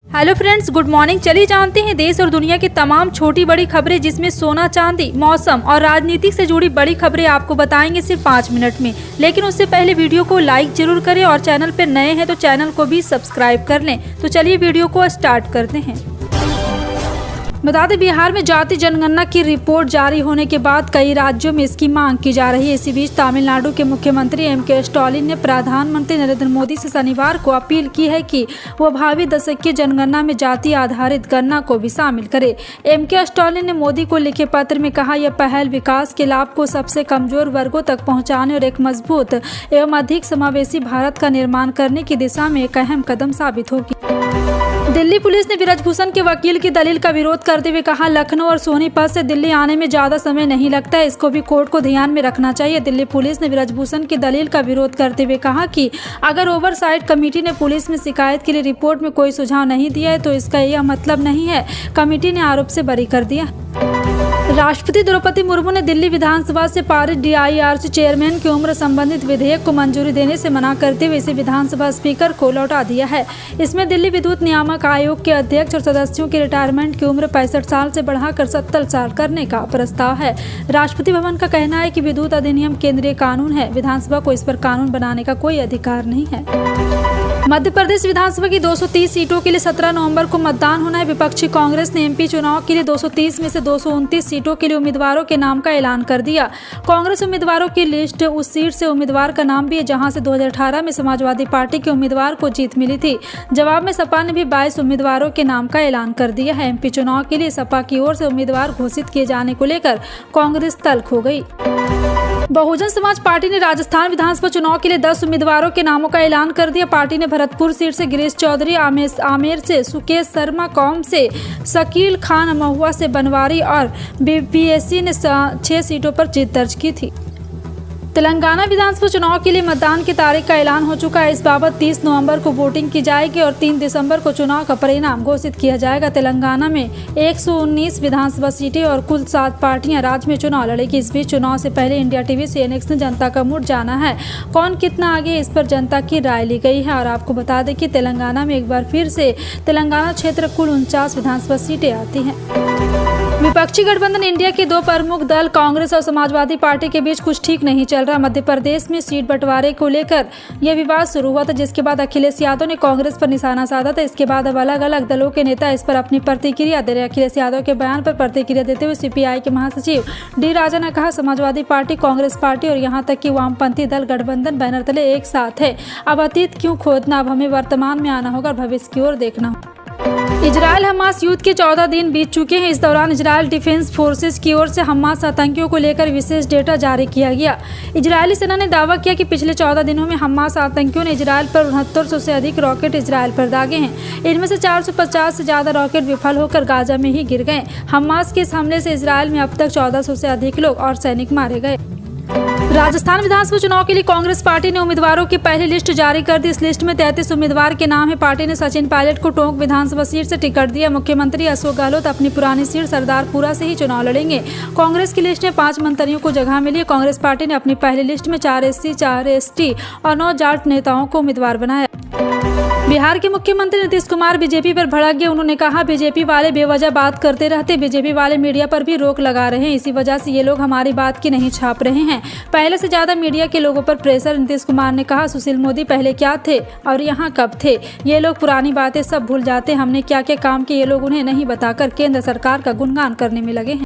Hello friends, good morning. चलिए जानते हैं देश और दुनिया की तमाम छोटी बड़ी खबरें, जिसमें सोना चांदी, मौसम और राजनीति से जुड़ी बड़ी खबरें आपको बताएंगे सिर्फ 5 मिनट में। लेकिन उससे पहले वीडियो को लाइक जरूर करें और चैनल पर नए हैं तो चैनल को भी सब्सक्राइब कर लें। तो चलिए वीडियो को स्टार्ट करते हैं। बता दें, बिहार में जाति जनगणना की रिपोर्ट जारी होने के बाद कई राज्यों में इसकी मांग की जा रही है। इसी बीच तमिलनाडु के मुख्यमंत्री एम.के. स्टालिन ने प्रधानमंत्री नरेंद्र मोदी से शनिवार को अपील की है कि वो भावी दशक की जनगणना में जाति आधारित गणना को भी शामिल करे। एम.के. स्टालिन ने मोदी को लिखे पत्र में कहा, यह पहल विकास के लाभ को सबसे कमजोर वर्गों तक पहुँचाने और एक मजबूत एवं अधिक समावेशी भारत का निर्माण करने की दिशा में एक अहम कदम साबित होगी। दिल्ली पुलिस ने ब्रजभूषण के वकील की दलील का विरोध करते हुए कहा, लखनऊ और सोनीपत से दिल्ली आने में ज्यादा समय नहीं लगता है, इसको भी कोर्ट को ध्यान में रखना चाहिए। दिल्ली पुलिस ने ब्रजभूषण की दलील का विरोध करते हुए कहा कि अगर ओवरसाइट कमेटी ने पुलिस में शिकायत के लिए रिपोर्ट में कोई सुझाव नहीं दिया है तो इसका यह मतलब नहीं है कमेटी ने आरोप से बरी कर दिया। राष्ट्रपति द्रौपदी मुर्मू ने दिल्ली विधानसभा से पारित DIRC चेयरमैन की उम्र संबंधित विधेयक को मंजूरी देने से मना करते हुए इसे विधानसभा स्पीकर को लौटा दिया है। इसमें दिल्ली विद्युत नियामक आयोग के अध्यक्ष और सदस्यों की रिटायरमेंट की उम्र 65 साल से बढ़ाकर 70 साल करने का प्रस्ताव है। राष्ट्रपति भवन का कहना है कि विद्युत अधिनियम केंद्रीय कानून है, विधानसभा को इस पर कानून बनाने का कोई अधिकार नहीं है। मध्य प्रदेश विधानसभा की 230 सीटों के लिए 17 नवंबर को मतदान होना है। विपक्षी कांग्रेस ने MP चुनाव के लिए 230 में से 229 सीटों के लिए उम्मीदवारों के नाम का ऐलान कर दिया। कांग्रेस उम्मीदवारों की लिस्ट उस सीट से उम्मीदवार का नाम भी है जहां से 2018 में समाजवादी पार्टी के उम्मीदवार को जीत मिली थी। जवाब में सपा ने भी 22 उम्मीदवारों के नाम का ऐलान कर दिया है। MP चुनाव के लिए सपा की ओर से उम्मीदवार घोषित किए जाने को लेकर कांग्रेस तल्ख हो गई। बहुजन समाज पार्टी ने राजस्थान विधानसभा चुनाव के लिए 10 उम्मीदवारों के नामों का ऐलान कर दिया। पार्टी ने भरतपुर सीट से गिरीश चौधरी, आमेर से सुकेश शर्मा, कौम से शकील खान, महुआ से बनवारी और BPSC ने 6 सीटों पर जीत दर्ज की थी। तेलंगाना विधानसभा चुनाव के लिए मतदान की तारीख का ऐलान हो चुका है। इस बाबत 30 नवंबर को वोटिंग की जाएगी और 3 दिसंबर को चुनाव का परिणाम घोषित किया जाएगा। तेलंगाना में 119 विधानसभा सीटें और कुल 7 पार्टियां राज्य में चुनाव लड़ेगी। इस बीच चुनाव से पहले इंडिया टीवी CNX ने जनता का मूड जाना है। कौन कितना आगे, इस पर जनता की राय ली गई है। और आपको बता दें कि तेलंगाना में एक बार फिर से तेलंगाना क्षेत्र कुल 49 विधानसभा सीटें आती हैं। विपक्षी गठबंधन इंडिया के 2 प्रमुख दल कांग्रेस और समाजवादी पार्टी के बीच कुछ ठीक नहीं चल रहा। मध्य प्रदेश में सीट बंटवारे को लेकर यह विवाद शुरू हुआ था, जिसके बाद अखिलेश यादव ने कांग्रेस पर निशाना साधा था। इसके बाद अब अलग अलग दलों के नेता इस पर अपनी प्रतिक्रिया दे रहे हैं। अखिलेश यादव के बयान पर प्रतिक्रिया देते हुए CPI के महासचिव D राजा ने कहा, समाजवादी पार्टी, कांग्रेस पार्टी और यहाँ तक कि वामपंथी दल गठबंधन बैनर तले एक साथ है। अब अतीत क्यों खोदना, अब हमें वर्तमान में आना होगा और भविष्य की ओर देखना होगा। इजरायल हमास युद्ध के 14 दिन बीत चुके हैं। इस दौरान इजरायल डिफेंस फोर्सेस की ओर से हमास आतंकियों को लेकर विशेष डेटा जारी किया गया। इजरायली सेना ने दावा किया कि पिछले 14 दिनों में हमास आतंकियों ने इजरायल पर 6900 से अधिक रॉकेट इजरायल पर दागे हैं। इनमें से 450 से ज्यादा रॉकेट विफल होकर गाजा में ही गिर गए। हमास के इस हमले से इजरायल में अब तक 1400 से अधिक लोग और सैनिक मारे गए। राजस्थान विधानसभा चुनाव के लिए कांग्रेस पार्टी ने उम्मीदवारों की पहली लिस्ट जारी कर दी। इस लिस्ट में 33 उम्मीदवार के नाम है। पार्टी ने सचिन पायलट को टोंक विधानसभा सीट से टिकट दिया। मुख्यमंत्री अशोक गहलोत अपनी पुरानी सीट सरदारपुरा से ही चुनाव लड़ेंगे। कांग्रेस की लिस्ट में 5 मंत्रियों को जगह मिली है। कांग्रेस पार्टी ने अपनी पहली लिस्ट में 4 SC, 4 ST और 9 जाट नेताओं को उम्मीदवार बनाया। बिहार के मुख्यमंत्री नीतीश कुमार बीजेपी पर भड़क गए। उन्होंने कहा, बीजेपी वाले बेवजह बात करते रहते, बीजेपी वाले मीडिया पर भी रोक लगा रहे हैं, इसी वजह से ये लोग हमारी बात की नहीं छाप रहे हैं। पहले से ज्यादा मीडिया के लोगों पर प्रेशर। नीतीश कुमार ने कहा, सुशील मोदी पहले क्या थे और यहाँ कब थे, ये लोग पुरानी बातें सब भूल जाते। हमने क्या क्या काम किए ये लोग उन्हें नहीं बताकर केंद्र सरकार का गुणगान करने में लगे हैं।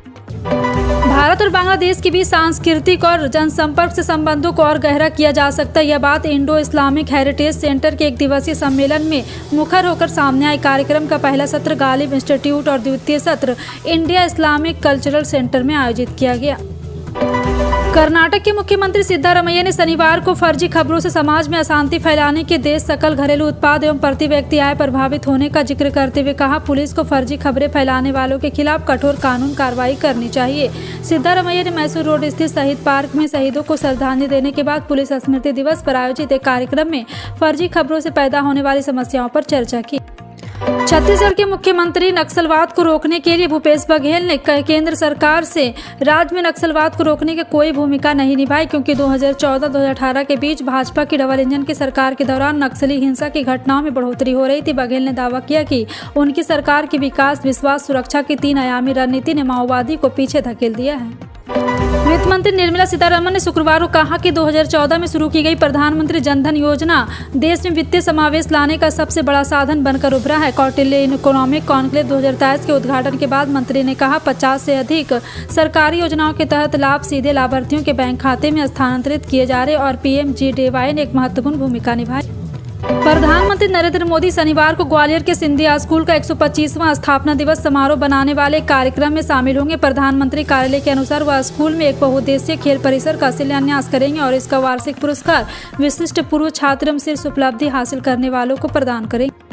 भारत और बांग्लादेश के बीच सांस्कृतिक और जनसंपर्क से संबंधों को और गहरा किया जा सकता है। यह बात इंडो इस्लामिक हेरिटेज सेंटर के 1 दिवसीय सम्मेलन में मुखर होकर सामने आई। कार्यक्रम का पहला सत्र गालिब इंस्टीट्यूट और द्वितीय सत्र इंडिया इस्लामिक कल्चरल सेंटर में आयोजित किया गया। कर्नाटक के मुख्यमंत्री सिद्धारमैया ने शनिवार को फर्जी खबरों से समाज में अशांति फैलाने के देश सकल घरेलू उत्पाद एवं प्रति व्यक्ति आय प्रभावित होने का जिक्र करते हुए कहा, पुलिस को फर्जी खबरें फैलाने वालों के खिलाफ कठोर कानून कार्रवाई करनी चाहिए। सिद्धारमैया ने मैसूर रोड स्थित शहीद पार्क में शहीदों को श्रद्धांजलि देने के बाद पुलिस स्मृति दिवस पर आयोजित एक कार्यक्रम में फर्जी खबरों से पैदा होने वाली समस्याओं पर चर्चा की। छत्तीसगढ़ के मुख्यमंत्री नक्सलवाद को रोकने के लिए भूपेश बघेल ने केंद्र सरकार से राज्य में नक्सलवाद को रोकने की कोई भूमिका नहीं निभाई, क्योंकि 2014-2018 के बीच भाजपा की डबल इंजन की सरकार के दौरान नक्सली हिंसा की घटनाओं में बढ़ोतरी हो रही थी। बघेल ने दावा किया कि उनकी सरकार की विकास, विश्वास, सुरक्षा की 3 आयामी रणनीति ने माओवादी को पीछे धकेल दिया है। वित्त मंत्री निर्मला सीतारमण ने शुक्रवार को कहा कि 2014 में शुरू की गई प्रधानमंत्री जनधन योजना देश में वित्तीय समावेश लाने का सबसे बड़ा साधन बनकर उभरा है। कौटिल्य इकोनॉमिक कॉन्क्लेव 2023 के उद्घाटन के बाद मंत्री ने कहा, 50 से अधिक सरकारी योजनाओं के तहत लाभ सीधे लाभार्थियों के बैंक खाते में स्थानांतरित किए जा रहे और PMGDY ने एक महत्वपूर्ण भूमिका निभाई। प्रधानमंत्री नरेंद्र मोदी शनिवार को ग्वालियर के सिंधिया स्कूल का 125वां स्थापना दिवस समारोह बनाने वाले कार्यक्रम में शामिल होंगे। प्रधानमंत्री कार्यालय के अनुसार वह स्कूल में एक बहुउद्देशीय खेल परिसर का शिलान्यास करेंगे और इसका वार्षिक पुरस्कार विशिष्ट पूर्व छात्र एवं शीर्ष उपलब्धि हासिल करने वालों को प्रदान करेंगे।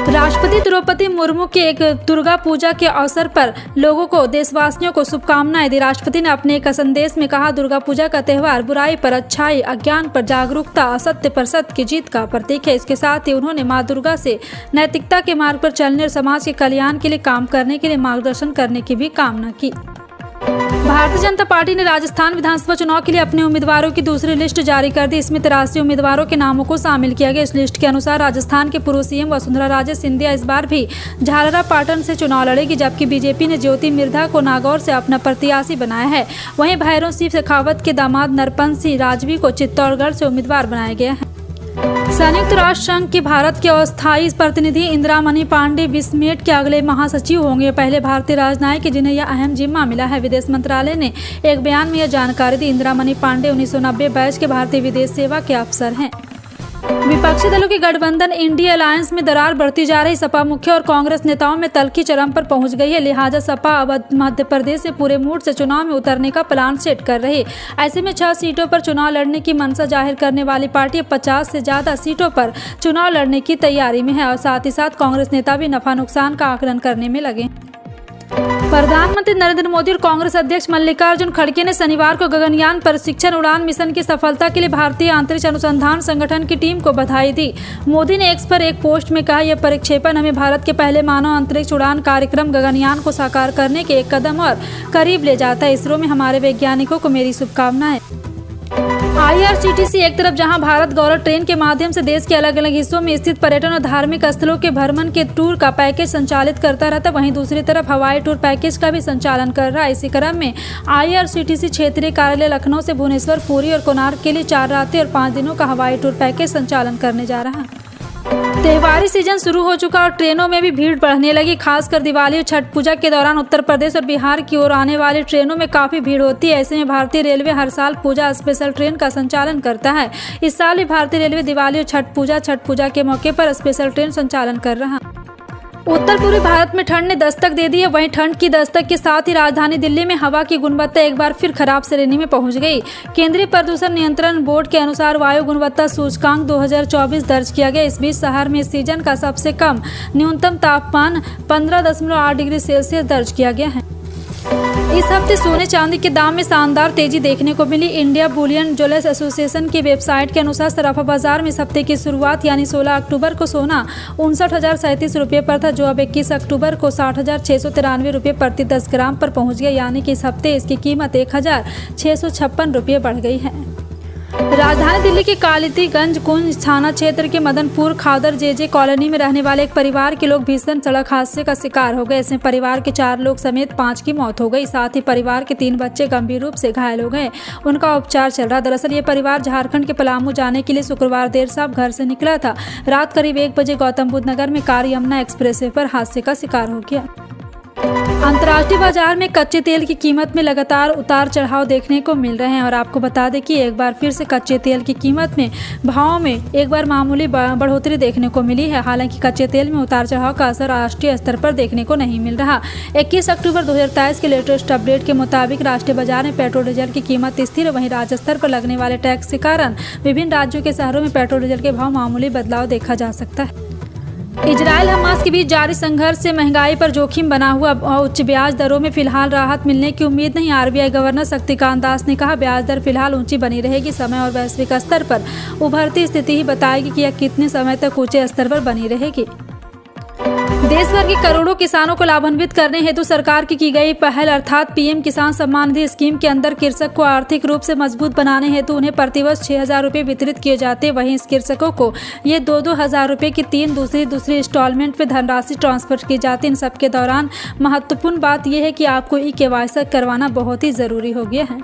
राष्ट्रपति द्रौपदी मुर्मू के एक दुर्गा पूजा के अवसर पर लोगों को, देशवासियों को शुभकामनाएं दी। राष्ट्रपति ने अपने एक संदेश में कहा, दुर्गा पूजा का त्यौहार बुराई पर अच्छाई, अज्ञान पर जागरूकता, असत्य पर सत्य की जीत का प्रतीक है। इसके साथ ही उन्होंने मां दुर्गा से नैतिकता के मार्ग पर चलने और समाज के कल्याण के लिए काम करने के लिए मार्गदर्शन करने की भी कामना की। भारतीय जनता पार्टी ने राजस्थान विधानसभा चुनाव के लिए अपने उम्मीदवारों की दूसरी लिस्ट जारी कर दी। इसमें 83 उम्मीदवारों के नामों को शामिल किया गया। इस लिस्ट के अनुसार राजस्थान के पूर्व CM वसुंधरा राजे सिंधिया इस बार भी झालरापाटन से चुनाव लड़ेगी, जबकि बीजेपी ने ज्योति मिर्धा को नागौर से अपना प्रत्याशी बनाया है। वहीं भैरों सिंह शेखावत के दामाद नरपन सिंह राजवी को चित्तौड़गढ़ से उम्मीदवार बनाया गया है। संयुक्त राष्ट्र संघ की भारत के अस्थायी प्रतिनिधि इंदिरा मणि पांडे विस्मेट के अगले महासचिव होंगे। पहले भारतीय राजनयिक जिन्हें यह अहम जिम्मा मिला है। विदेश मंत्रालय ने एक बयान में यह जानकारी दी। इंदिरा मणि पांडे 1990 बैच के भारतीय विदेश सेवा के अफसर हैं। विपक्षी दलों के गठबंधन इंडिया अलायंस में दरार बढ़ती जा रही। सपा मुख्य और कांग्रेस नेताओं में तल्खी चरम पर पहुंच गई है। लिहाजा सपा अब मध्य प्रदेश से पूरे मूड से चुनाव में उतरने का प्लान सेट कर रही। ऐसे में 6 सीटों पर चुनाव लड़ने की मंशा जाहिर करने वाली पार्टी 50 से ज्यादा सीटों पर चुनाव लड़ने की तैयारी में है और साथ ही साथ कांग्रेस नेता भी नफा नुकसान का आकलन करने में लगे। प्रधानमंत्री नरेंद्र मोदी और कांग्रेस अध्यक्ष मल्लिकार्जुन खड़गे ने शनिवार को गगनयान प्रशिक्षण उड़ान मिशन की सफलता के लिए भारतीय अंतरिक्ष अनुसंधान संगठन की टीम को बधाई दी। मोदी ने एक्स पर एक पोस्ट में कहा, यह प्रक्षेपण हमें भारत के पहले मानव अंतरिक्ष उड़ान कार्यक्रम गगनयान को साकार करने के एक कदम और करीब ले जाता है। इसरो में हमारे वैज्ञानिकों को मेरी शुभकामनाएं। IRCTC एक तरफ जहां भारत गौरव ट्रेन के माध्यम से देश के अलग अलग हिस्सों में स्थित पर्यटन और धार्मिक स्थलों के भ्रमण के टूर का पैकेज संचालित करता रहता, वहीं दूसरी तरफ हवाई टूर पैकेज का भी संचालन कर रहा है। इसी क्रम में IRCTC क्षेत्रीय कार्यालय लखनऊ से भुवनेश्वर, पुरी और कोणार्क के लिए 4 रातें और 5 दिनों का हवाई टूर पैकेज संचालन करने जा रहा है। त्योहारी सीजन शुरू हो चुका और ट्रेनों में भी भीड़ बढ़ने लगी। खासकर दिवाली और छठ पूजा के दौरान उत्तर प्रदेश और बिहार की ओर आने वाली ट्रेनों में काफी भीड़ होती है। ऐसे में भारतीय रेलवे हर साल पूजा स्पेशल ट्रेन का संचालन करता है। इस साल भी भारतीय रेलवे दिवाली और छठ पूजा के मौके पर स्पेशल ट्रेन संचालन कर रहा है। उत्तर पूर्वी भारत में ठंड ने दस्तक दे दी है। वहीं ठंड की दस्तक के साथ ही राजधानी दिल्ली में हवा की गुणवत्ता एक बार फिर खराब श्रेणी में पहुंच गई। केंद्रीय प्रदूषण नियंत्रण बोर्ड के अनुसार वायु गुणवत्ता सूचकांक 2024 दर्ज किया गया। इस बीच शहर में इस सीजन का सबसे कम न्यूनतम तापमान 15.8 डिग्री सेल्सियस दर्ज किया गया है। इस हफ्ते सोने चांदी के दाम में शानदार तेजी देखने को मिली। इंडिया बुलियन ज्वेलर्स एसोसिएशन की वेबसाइट के अनुसार सराफा बाजार में इस हफ्ते की शुरुआत यानी 16 अक्टूबर को सोना 59,037 रुपये पर था, जो अब 21 अक्टूबर को 60,693 रुपये प्रति 10 ग्राम पर पहुंच गया, यानी कि इस हफ्ते इसकी कीमत 1,656 रुपये बढ़ गई है। राजधानी दिल्ली के कालितीगंज कुंज थाना क्षेत्र के मदनपुर खादर JJ कॉलोनी में रहने वाले एक परिवार के लोग भीषण सड़क हादसे का शिकार हो गए। इसमें परिवार के 4 लोग समेत 5 की मौत हो गई। साथ ही परिवार के 3 बच्चे गंभीर रूप से घायल हो गए, उनका उपचार चल रहा। दरअसल ये परिवार झारखंड के पलामू जाने के लिए शुक्रवार देर शाम घर से निकला था। रात करीब 1 बजे गौतम बुद्ध नगर में कार यमुना एक्सप्रेसवे पर हादसे का शिकार हो गया। अंतर्राष्ट्रीय बाजार में कच्चे तेल की कीमत में लगातार उतार चढ़ाव देखने को मिल रहे हैं और आपको बता दें कि एक बार फिर से कच्चे तेल की कीमत में भाव में एक बार मामूली बढ़ोतरी देखने को मिली है। हालांकि कच्चे तेल में उतार चढ़ाव का असर राष्ट्रीय स्तर पर देखने को नहीं मिल रहा। 21 अक्टूबर 2023 के लेटेस्ट अपडेट के मुताबिक राष्ट्रीय बाजार में पेट्रोल डीजल की कीमत स्थिर है। वहीं राज्य स्तर पर लगने वाले टैक्स के कारण विभिन्न राज्यों के शहरों में पेट्रोल डीजल के भाव मामूली बदलाव देखा जा सकता है। इजराइल हमास के बीच जारी संघर्ष से महंगाई पर जोखिम बना हुआ उच्च ब्याज दरों में फिलहाल राहत मिलने की उम्मीद नहीं। RBI गवर्नर शक्तिकांत दास ने कहा, ब्याज दर फिलहाल ऊंची बनी रहेगी। समय और वैश्विक स्तर पर उभरती स्थिति ही बताएगी कि यह कितने समय तक ऊंचे स्तर पर बनी रहेगी। देश भर के करोड़ों किसानों को लाभान्वित करने हेतु सरकार की गई पहल अर्थात पीएम किसान सम्मान निधि स्कीम के अंदर कृषक को आर्थिक रूप से मजबूत बनाने हेतु उन्हें प्रतिवर्ष 6,000 रुपये वितरित किए जाते हैं। वहीं इस कृषकों को ये 2-2 हज़ार रुपये की 3 दूसरी इंस्टॉलमेंट में धनराशि ट्रांसफर की जाती है। इन सबके दौरान महत्वपूर्ण बात यह है कि आपको ई-केवाईसी करवाना बहुत ही जरूरी हो गया है।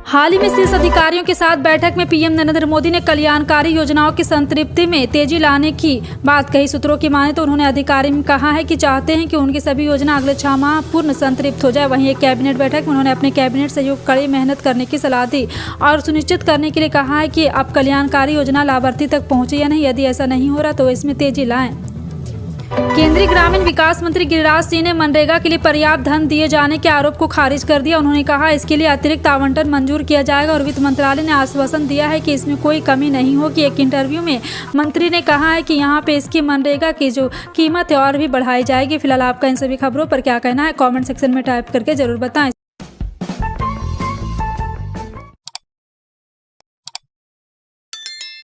हाल ही में शीर्ष अधिकारियों के साथ बैठक में पीएम नरेंद्र मोदी ने कल्याणकारी योजनाओं की संतृप्ति में तेजी लाने की बात कही। सूत्रों की माने तो उन्होंने अधिकारी में कहा है कि चाहते हैं कि उनकी सभी योजना अगले 6 माह पूर्ण संतृप्त हो जाए। वहीं एक कैबिनेट बैठक में उन्होंने अपने कैबिनेट सहयोग कड़ी मेहनत करने की सलाह दी और सुनिश्चित करने के लिए कहा है कि अब कल्याणकारी योजना लाभार्थी तक पहुँचे या नहीं। यदि ऐसा नहीं हो रहा तो इसमें तेजी लाएं। केंद्रीय ग्रामीण विकास मंत्री गिरिराज सिंह ने मनरेगा के लिए पर्याप्त धन दिए जाने के आरोप को खारिज कर दिया। उन्होंने कहा इसके लिए अतिरिक्त आवंटन मंजूर किया जाएगा और वित्त मंत्रालय ने आश्वासन दिया है कि इसमें कोई कमी नहीं होगी। एक इंटरव्यू में मंत्री ने कहा है कि यहाँ पे इसकी मनरेगा की जो कीमत है और भी बढ़ाई जाएगी। फिलहाल आपका इन सभी खबरों पर क्या कहना है कॉमेंट सेक्शन में टाइप करके जरूर बताएं।